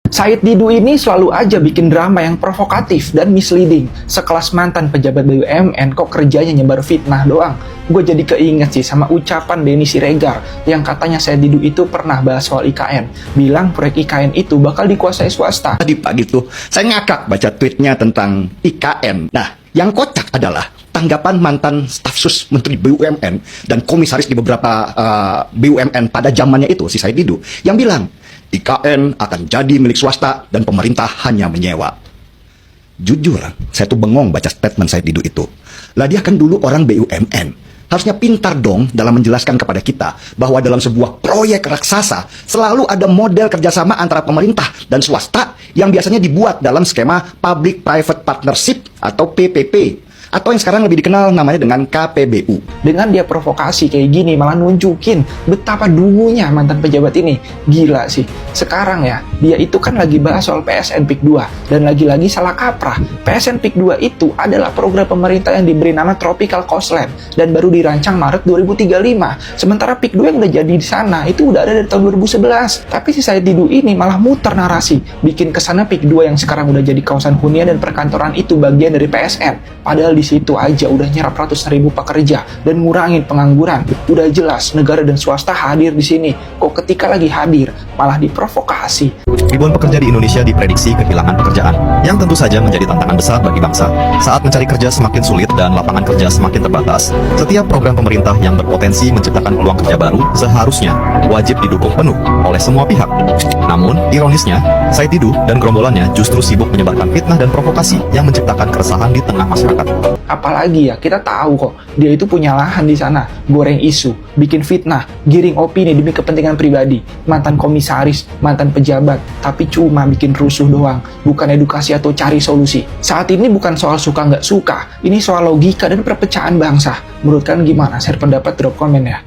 Said Didu ini selalu aja bikin drama yang provokatif dan misleading. Sekelas mantan pejabat BUMN kok kerjanya nyebar fitnah doang. Gue jadi keinget sih sama ucapan Denny Siregar yang katanya Said Didu itu pernah bahas soal IKN. Bilang proyek IKN itu bakal dikuasai swasta. Tadi pagi tuh saya ngakak baca tweetnya tentang IKN. Nah, yang kocak adalah tanggapan mantan staf sus Menteri BUMN dan komisaris di beberapa BUMN pada zamannya itu, si Said Didu, yang bilang IKN akan jadi milik swasta dan pemerintah hanya menyewa. Jujur, saya tuh bengong baca statement Said Didu itu. Lah dia kan dulu orang BUMN. Harusnya pintar dong dalam menjelaskan kepada kita bahwa dalam sebuah proyek raksasa selalu ada model kerjasama antara pemerintah dan swasta yang biasanya dibuat dalam skema Public-Private Partnership atau PPP. Atau yang sekarang lebih dikenal namanya dengan KPBU. Dengan dia provokasi kayak gini malah nunjukin betapa dungunya mantan pejabat ini. Gila sih. Sekarang ya, dia itu kan lagi bahas soal PSN PIK 2 dan lagi-lagi salah kaprah. PSN PIK 2 itu adalah program pemerintah yang diberi nama Tropical Coastline dan baru dirancang Maret 2035. Sementara PIK 2 yang udah jadi di sana itu udah ada dari tahun 2011. Tapi si Said Didu ini malah muter narasi, bikin kesana PIK 2 yang sekarang udah jadi kawasan hunian dan perkantoran itu bagian dari PSN. Padahal di situ aja udah nyerap ratusan ribu pekerja dan ngurangin pengangguran. Udah jelas negara dan swasta hadir di sini. Kok ketika lagi hadir malah diprovokasi. Ribuan pekerja di Indonesia diprediksi kehilangan pekerjaan, yang tentu saja menjadi tantangan besar bagi bangsa. Saat mencari kerja semakin sulit dan lapangan kerja semakin terbatas, setiap program pemerintah yang berpotensi menciptakan peluang kerja baru seharusnya wajib didukung penuh oleh semua pihak. Namun, ironisnya, Said Didu dan gerombolannya justru sibuk menyebarkan fitnah dan provokasi yang menciptakan keresahan di tengah masyarakat. Apalagi ya, kita tahu kok dia itu punya lahan di sana, goreng isu, bikin fitnah, giring opini demi kepentingan pribadi, mantan komisaris, mantan pejabat, tapi cuma bikin rusuh doang, bukan edukasi atau cari solusi. Saat ini bukan soal suka nggak suka, ini soal logika dan perpecahan bangsa. Menurut kalian gimana? Share pendapat, drop komen ya.